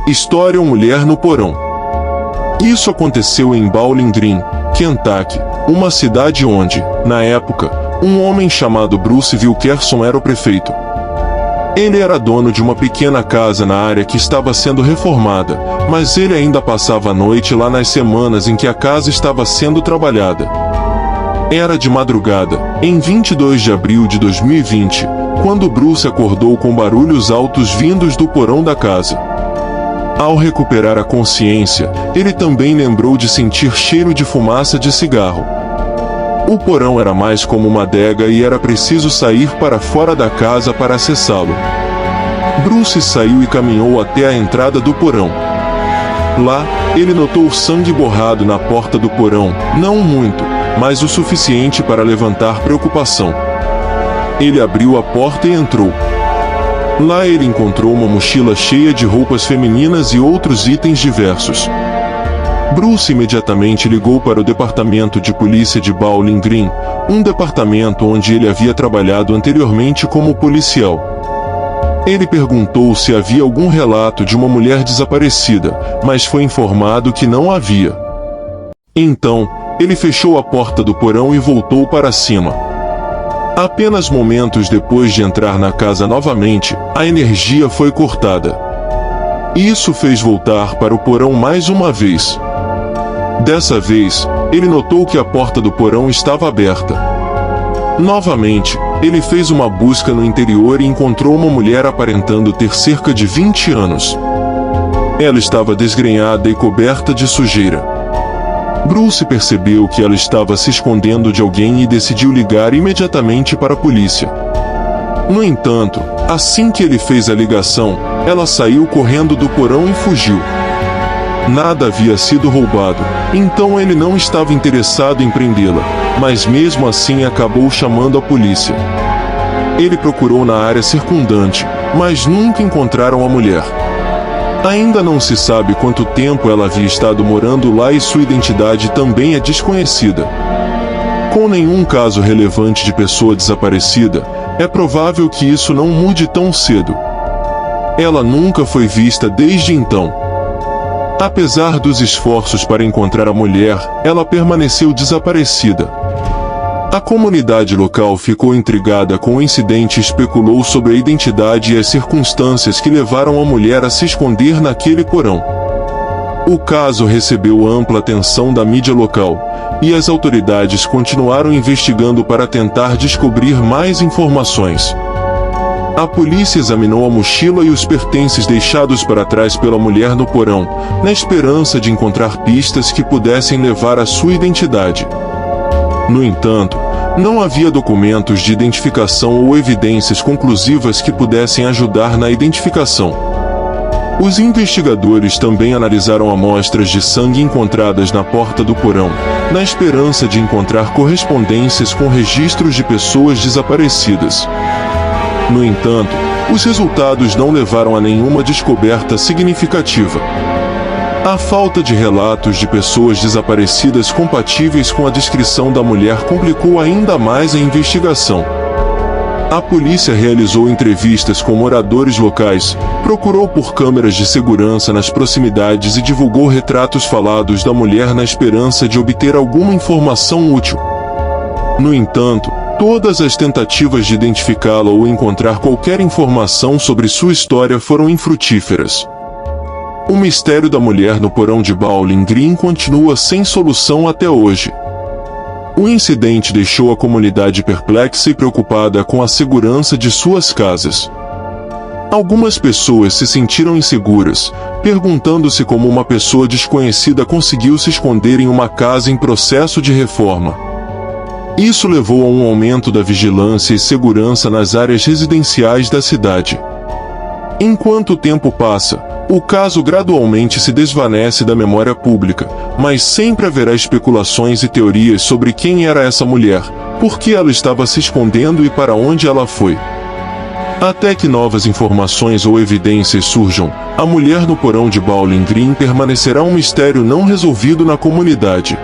História: Mulher no porão. Isso aconteceu em Bowling Green, Kentucky, uma cidade onde, na época, um homem chamado Bruce Wilkerson era o prefeito. Ele era dono de uma pequena casa na área que estava sendo reformada, mas ele ainda passava a noite lá nas semanas em que a casa estava sendo trabalhada. Era de madrugada, em 22 de abril de 2020, quando Bruce acordou com barulhos altos vindos do porão da casa. Ao recuperar a consciência, ele também lembrou de sentir cheiro de fumaça de cigarro. O porão era mais como uma adega e era preciso sair para fora da casa para acessá-lo. Bruce saiu e caminhou até a entrada do porão. Lá, ele notou sangue borrado na porta do porão, não muito, mas o suficiente para levantar preocupação. Ele abriu a porta e entrou. Lá ele encontrou uma mochila cheia de roupas femininas e outros itens diversos. Bruce imediatamente ligou para o departamento de polícia de Bowling Green, um departamento onde ele havia trabalhado anteriormente como policial. Ele perguntou se havia algum relato de uma mulher desaparecida, mas foi informado que não havia. Então, ele fechou a porta do porão e voltou para cima. Apenas momentos depois de entrar na casa novamente, a energia foi cortada. Isso fez voltar para o porão mais uma vez. Dessa vez, ele notou que a porta do porão estava aberta. Novamente, ele fez uma busca no interior e encontrou uma mulher aparentando ter cerca de 20 anos. Ela estava desgrenhada e coberta de sujeira. Bruce percebeu que ela estava se escondendo de alguém e decidiu ligar imediatamente para a polícia. No entanto, assim que ele fez a ligação, ela saiu correndo do porão e fugiu. Nada havia sido roubado, então ele não estava interessado em prendê-la, mas mesmo assim acabou chamando a polícia. Ele procurou na área circundante, mas nunca encontraram a mulher. Ainda não se sabe quanto tempo ela havia estado morando lá e sua identidade também é desconhecida. Com nenhum caso relevante de pessoa desaparecida, é provável que isso não mude tão cedo. Ela nunca foi vista desde então. Apesar dos esforços para encontrar a mulher, ela permaneceu desaparecida. A comunidade local ficou intrigada com o incidente e especulou sobre a identidade e as circunstâncias que levaram a mulher a se esconder naquele porão. O caso recebeu ampla atenção da mídia local, e as autoridades continuaram investigando para tentar descobrir mais informações. A polícia examinou a mochila e os pertences deixados para trás pela mulher no porão, na esperança de encontrar pistas que pudessem levar à sua identidade. No entanto, não havia documentos de identificação ou evidências conclusivas que pudessem ajudar na identificação. Os investigadores também analisaram amostras de sangue encontradas na porta do porão, na esperança de encontrar correspondências com registros de pessoas desaparecidas. No entanto, os resultados não levaram a nenhuma descoberta significativa. A falta de relatos de pessoas desaparecidas compatíveis com a descrição da mulher complicou ainda mais a investigação. A polícia realizou entrevistas com moradores locais, procurou por câmeras de segurança nas proximidades e divulgou retratos falados da mulher na esperança de obter alguma informação útil. No entanto, todas as tentativas de identificá-la ou encontrar qualquer informação sobre sua história foram infrutíferas. O mistério da mulher no porão de Bowling Green continua sem solução até hoje. O incidente deixou a comunidade perplexa e preocupada com a segurança de suas casas. Algumas pessoas se sentiram inseguras, perguntando-se como uma pessoa desconhecida conseguiu se esconder em uma casa em processo de reforma. Isso levou a um aumento da vigilância e segurança nas áreas residenciais da cidade. Enquanto o tempo passa, o caso gradualmente se desvanece da memória pública, mas sempre haverá especulações e teorias sobre quem era essa mulher, por que ela estava se escondendo e para onde ela foi. Até que novas informações ou evidências surjam, a mulher no porão de Bowling Green permanecerá um mistério não resolvido na comunidade.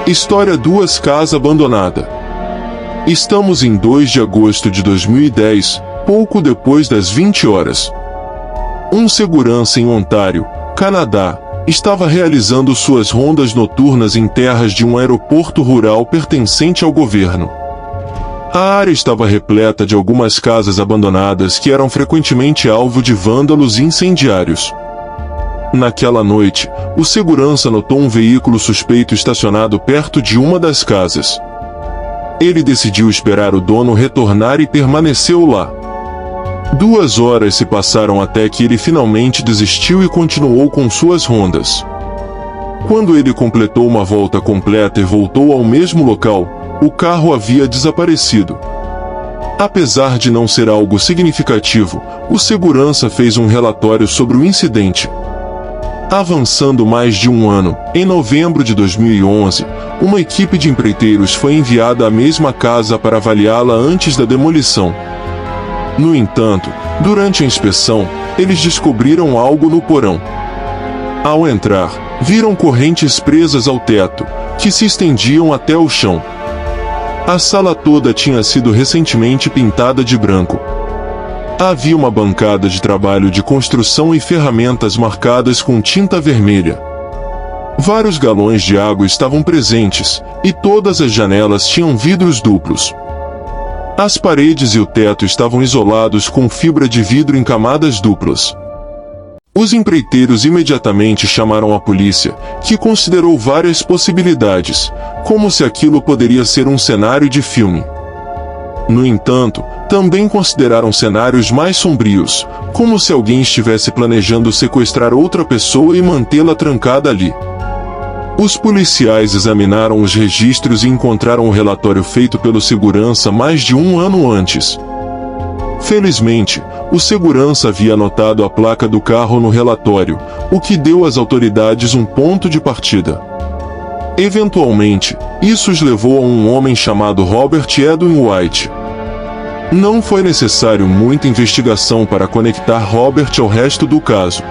História: Duas casas abandonadas. Estamos em 2 de agosto de 2010, pouco depois das 20 horas. Um segurança em Ontário, Canadá, estava realizando suas rondas noturnas em terras de um aeroporto rural pertencente ao governo. A área estava repleta de algumas casas abandonadas que eram frequentemente alvo de vândalos e incendiários. Naquela noite, o segurança notou um veículo suspeito estacionado perto de uma das casas. Ele decidiu esperar o dono retornar e permaneceu lá. 2 horas se passaram até que ele finalmente desistiu e continuou com suas rondas. Quando ele completou uma volta completa e voltou ao mesmo local, o carro havia desaparecido. Apesar de não ser algo significativo, o segurança fez um relatório sobre o incidente. Avançando mais de um ano, em novembro de 2011, uma equipe de empreiteiros foi enviada à mesma casa para avaliá-la antes da demolição. No entanto, durante a inspeção, eles descobriram algo no porão. Ao entrar, viram correntes presas ao teto, que se estendiam até o chão. A sala toda tinha sido recentemente pintada de branco. Havia uma bancada de trabalho de construção e ferramentas marcadas com tinta vermelha. Vários galões de água estavam presentes, e todas as janelas tinham vidros duplos. As paredes e o teto estavam isolados com fibra de vidro em camadas duplas. Os empreiteiros imediatamente chamaram a polícia, que considerou várias possibilidades, como se aquilo poderia ser um cenário de filme. No entanto, também consideraram cenários mais sombrios, como se alguém estivesse planejando sequestrar outra pessoa e mantê-la trancada ali. Os policiais examinaram os registros e encontraram o relatório feito pelo segurança mais de um ano antes. Felizmente, o segurança havia anotado a placa do carro no relatório, o que deu às autoridades um ponto de partida. Eventualmente, isso os levou a um homem chamado Robert Edwin White. Não foi necessário muita investigação para conectar Robert ao resto do caso.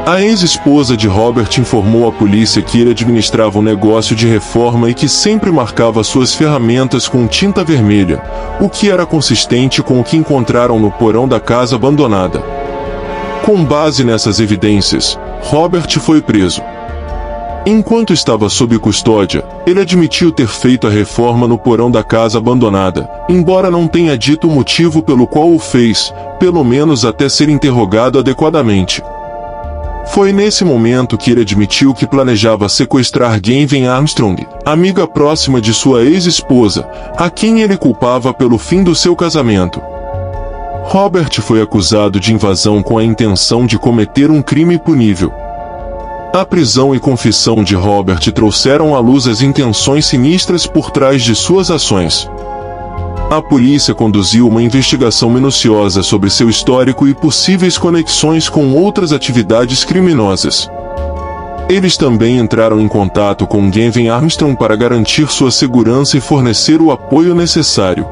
A ex-esposa de Robert informou à polícia que ele administrava um negócio de reforma e que sempre marcava suas ferramentas com tinta vermelha, o que era consistente com o que encontraram no porão da casa abandonada. Com base nessas evidências, Robert foi preso. Enquanto estava sob custódia, ele admitiu ter feito a reforma no porão da casa abandonada, embora não tenha dito o motivo pelo qual o fez, pelo menos até ser interrogado adequadamente. Foi nesse momento que ele admitiu que planejava sequestrar Gavin Armstrong, amiga próxima de sua ex-esposa, a quem ele culpava pelo fim do seu casamento. Robert foi acusado de invasão com a intenção de cometer um crime punível. A prisão e confissão de Robert trouxeram à luz as intenções sinistras por trás de suas ações. A polícia conduziu uma investigação minuciosa sobre seu histórico e possíveis conexões com outras atividades criminosas. Eles também entraram em contato com Gavin Armstrong para garantir sua segurança e fornecer o apoio necessário.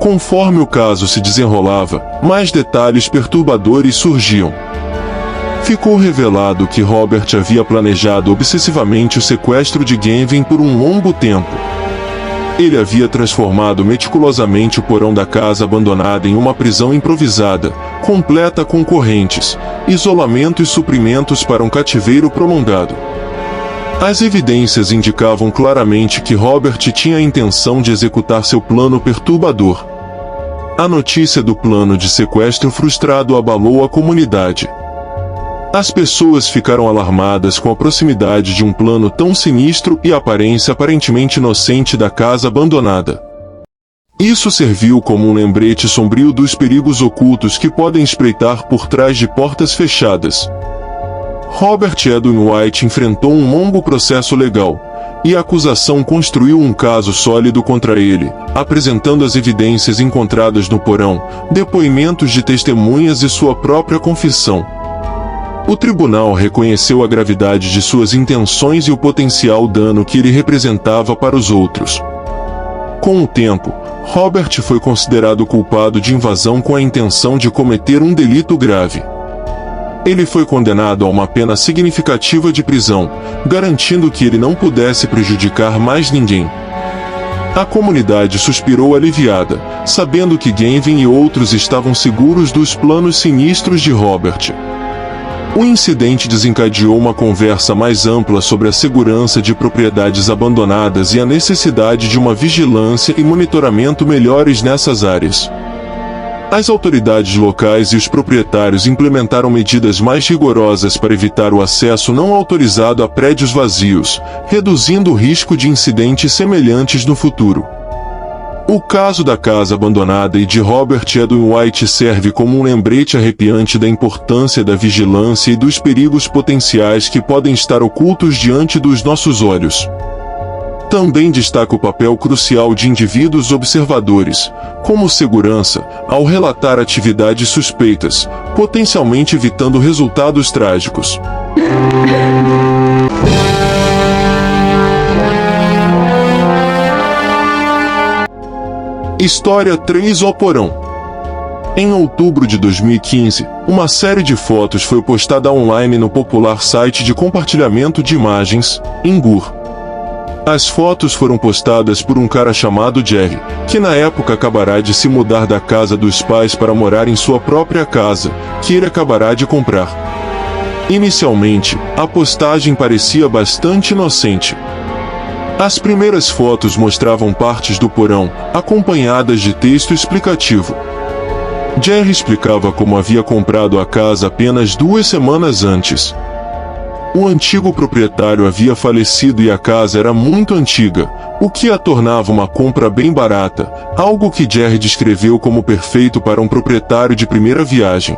Conforme o caso se desenrolava, mais detalhes perturbadores surgiam. Ficou revelado que Robert havia planejado obsessivamente o sequestro de Gavin por um longo tempo. Ele havia transformado meticulosamente o porão da casa abandonada em uma prisão improvisada, completa com correntes, isolamento e suprimentos para um cativeiro prolongado. As evidências indicavam claramente que Robert tinha a intenção de executar seu plano perturbador. A notícia do plano de sequestro frustrado abalou a comunidade. As pessoas ficaram alarmadas com a proximidade de um plano tão sinistro e a aparência aparentemente inocente da casa abandonada. Isso serviu como um lembrete sombrio dos perigos ocultos que podem espreitar por trás de portas fechadas. Robert Edwin White enfrentou um longo processo legal, e a acusação construiu um caso sólido contra ele, apresentando as evidências encontradas no porão, depoimentos de testemunhas e sua própria confissão. O tribunal reconheceu a gravidade de suas intenções e o potencial dano que ele representava para os outros. Com o tempo, Robert foi considerado culpado de invasão com a intenção de cometer um delito grave. Ele foi condenado a uma pena significativa de prisão, garantindo que ele não pudesse prejudicar mais ninguém. A comunidade suspirou aliviada, sabendo que Gavin e outros estavam seguros dos planos sinistros de Robert. O incidente desencadeou uma conversa mais ampla sobre a segurança de propriedades abandonadas e a necessidade de uma vigilância e monitoramento melhores nessas áreas. As autoridades locais e os proprietários implementaram medidas mais rigorosas para evitar o acesso não autorizado a prédios vazios, reduzindo o risco de incidentes semelhantes no futuro. O caso da casa abandonada e de Robert Edwin White serve como um lembrete arrepiante da importância da vigilância e dos perigos potenciais que podem estar ocultos diante dos nossos olhos. Também destaca o papel crucial de indivíduos observadores, como segurança, ao relatar atividades suspeitas, potencialmente evitando resultados trágicos. História 3: O Porão. Em outubro de 2015, uma série de fotos foi postada online no popular site de compartilhamento de imagens, Imgur. As fotos foram postadas por um cara chamado Jerry, que na época acabará de se mudar da casa dos pais para morar em sua própria casa, que ele acabará de comprar. Inicialmente, a postagem parecia bastante inocente. As primeiras fotos mostravam partes do porão, acompanhadas de texto explicativo. Jerry explicava como havia comprado a casa apenas 2 semanas antes. O antigo proprietário havia falecido e a casa era muito antiga, o que a tornava uma compra bem barata, algo que Jerry descreveu como perfeito para um proprietário de primeira viagem.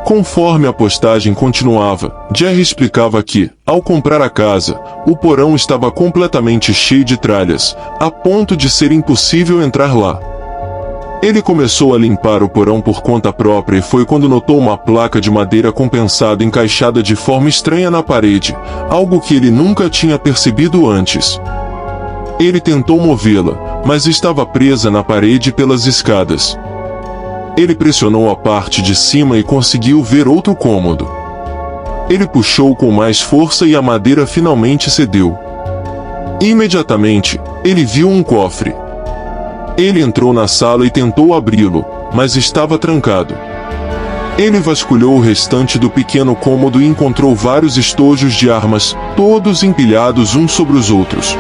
Conforme a postagem continuava, Jerry explicava que, ao comprar a casa, o porão estava completamente cheio de tralhas, a ponto de ser impossível entrar lá. Ele começou a limpar o porão por conta própria e foi quando notou uma placa de madeira compensada encaixada de forma estranha na parede, algo que ele nunca tinha percebido antes. Ele tentou movê-la, mas estava presa na parede pelas escadas. Ele pressionou a parte de cima e conseguiu ver outro cômodo. Ele puxou com mais força e a madeira finalmente cedeu. Imediatamente, ele viu um cofre. Ele entrou na sala e tentou abri-lo, mas estava trancado. Ele vasculhou o restante do pequeno cômodo e encontrou vários estojos de armas, todos empilhados uns sobre os outros.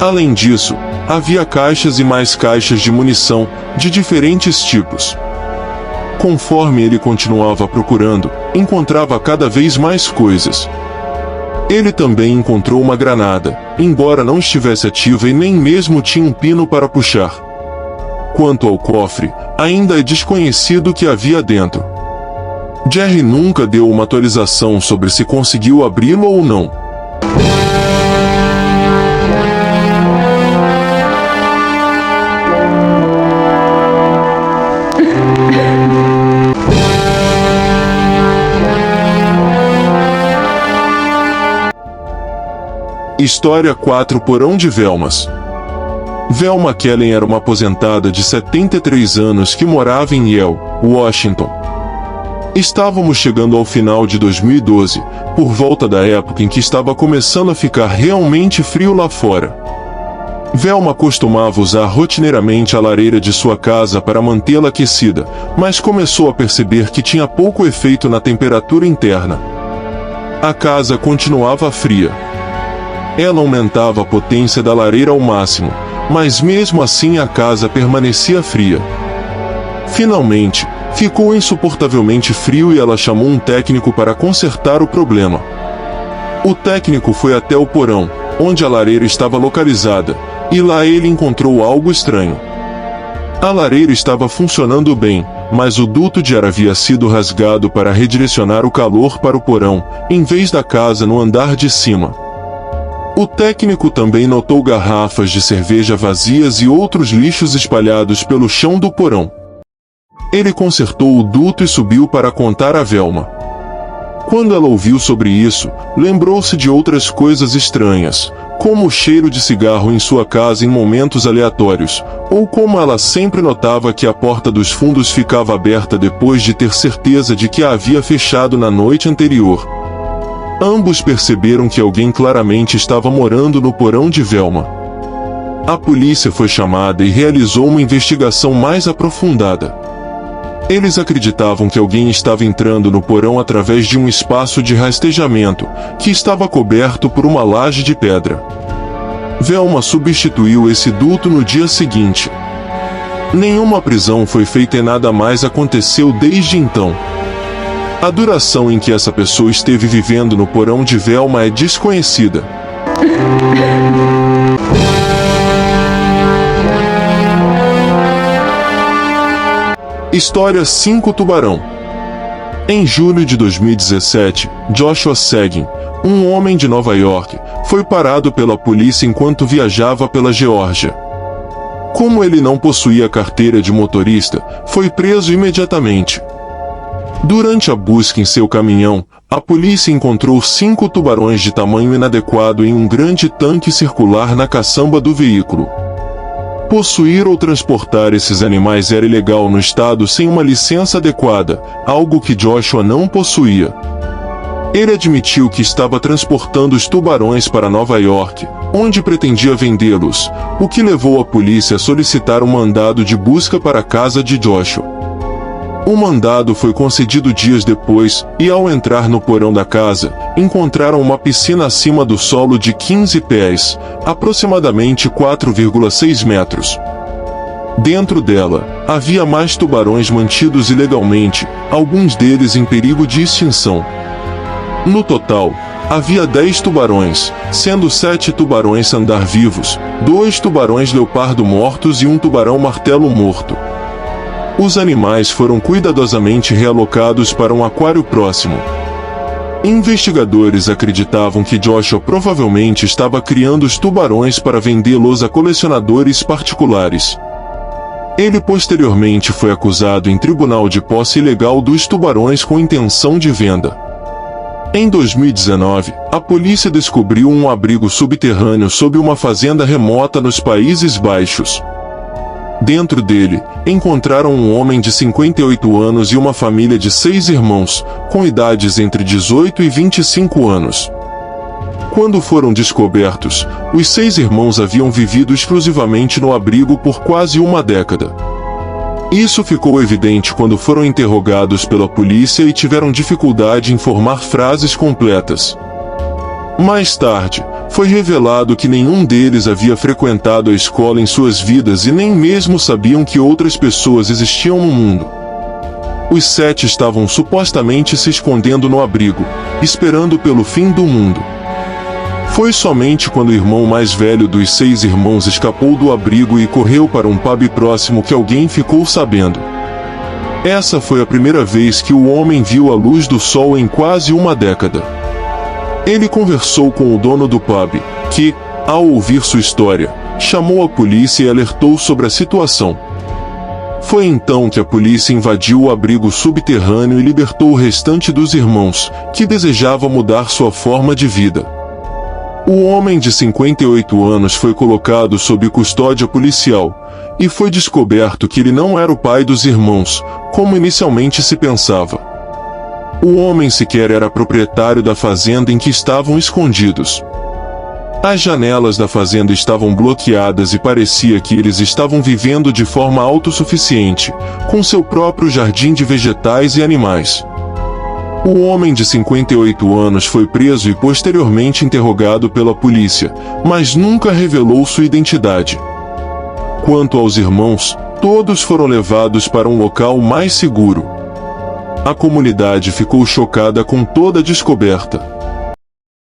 Além disso, havia caixas e mais caixas de munição, de diferentes tipos. Conforme ele continuava procurando, encontrava cada vez mais coisas. Ele também encontrou uma granada, embora não estivesse ativa e nem mesmo tinha um pino para puxar. Quanto ao cofre, ainda é desconhecido o que havia dentro. Jerry nunca deu uma atualização sobre se conseguiu abri-lo ou não. História 4: Porão de Velmas. Velma Kellen era uma aposentada de 73 anos que morava em Yale, Washington. Estávamos chegando ao final de 2012, por volta da época em que estava começando a ficar realmente frio lá fora. Velma costumava usar rotineiramente a lareira de sua casa para mantê-la aquecida, mas começou a perceber que tinha pouco efeito na temperatura interna. A casa continuava fria. Ela aumentava a potência da lareira ao máximo, mas mesmo assim a casa permanecia fria. Finalmente, ficou insuportavelmente frio e ela chamou um técnico para consertar o problema. O técnico foi até o porão, onde a lareira estava localizada, e lá ele encontrou algo estranho. A lareira estava funcionando bem, mas o duto de ar havia sido rasgado para redirecionar o calor para o porão, em vez da casa no andar de cima. O técnico também notou garrafas de cerveja vazias e outros lixos espalhados pelo chão do porão. Ele consertou o duto e subiu para contar a Velma. Quando ela ouviu sobre isso, lembrou-se de outras coisas estranhas, como o cheiro de cigarro em sua casa em momentos aleatórios, ou como ela sempre notava que a porta dos fundos ficava aberta depois de ter certeza de que a havia fechado na noite anterior. Ambos perceberam que alguém claramente estava morando no porão de Velma. a polícia foi chamada e realizou uma investigação mais aprofundada. Eles acreditavam que alguém estava entrando no porão através de um espaço de rastejamento, que estava coberto por uma laje de pedra. Velma substituiu esse duto no dia seguinte. Nenhuma prisão foi feita e nada mais aconteceu desde então. A duração em que essa pessoa esteve vivendo no porão de Velma é desconhecida. História 5 Tubarão. Em julho de 2017, Joshua Seguin, um homem de Nova York, foi parado pela polícia enquanto viajava pela Geórgia. Como ele não possuía carteira de motorista, foi preso imediatamente. Durante a busca em seu caminhão, a polícia encontrou 5 tubarões de tamanho inadequado em um grande tanque circular na caçamba do veículo. Possuir ou transportar esses animais era ilegal no estado sem uma licença adequada, algo que Joshua não possuía. Ele admitiu que estava transportando os tubarões para Nova York, onde pretendia vendê-los, o que levou a polícia a solicitar um mandado de busca para a casa de Joshua. O mandado foi concedido dias depois, e ao entrar no porão da casa, encontraram uma piscina acima do solo de 15 pés, aproximadamente 4,6 metros. Dentro dela, havia mais tubarões mantidos ilegalmente, alguns deles em perigo de extinção. No total, havia 10 tubarões, sendo 7 tubarões andar-vivos, 2 tubarões leopardo mortos e um tubarão martelo morto. Os animais foram cuidadosamente realocados para um aquário próximo. Investigadores acreditavam que Joshua provavelmente estava criando os tubarões para vendê-los a colecionadores particulares. Ele posteriormente foi acusado em tribunal de posse ilegal dos tubarões com intenção de venda. Em 2019, a polícia descobriu um abrigo subterrâneo sob uma fazenda remota nos Países Baixos. Dentro dele, encontraram um homem de 58 anos e uma família de 6 irmãos, com idades entre 18 e 25 anos. Quando foram descobertos, os 6 irmãos haviam vivido exclusivamente no abrigo por quase uma década. Isso ficou evidente quando foram interrogados pela polícia e tiveram dificuldade em formar frases completas. Mais tarde, foi revelado que nenhum deles havia frequentado a escola em suas vidas e nem mesmo sabiam que outras pessoas existiam no mundo. Os 7 estavam supostamente se escondendo no abrigo, esperando pelo fim do mundo. Foi somente quando o irmão mais velho dos 6 irmãos escapou do abrigo e correu para um pub próximo que alguém ficou sabendo. Essa foi a primeira vez que o homem viu a luz do sol em quase uma década. Ele conversou com o dono do pub, que, ao ouvir sua história, chamou a polícia e alertou sobre a situação. Foi então que a polícia invadiu o abrigo subterrâneo e libertou o restante dos irmãos, que desejavam mudar sua forma de vida. O homem de 58 anos foi colocado sob custódia policial, e foi descoberto que ele não era o pai dos irmãos, como inicialmente se pensava. O homem sequer era proprietário da fazenda em que estavam escondidos. As janelas da fazenda estavam bloqueadas e parecia que eles estavam vivendo de forma autossuficiente, com seu próprio jardim de vegetais e animais. O homem de 58 anos foi preso e posteriormente interrogado pela polícia, mas nunca revelou sua identidade. Quanto aos irmãos, todos foram levados para um local mais seguro. A comunidade ficou chocada com toda a descoberta.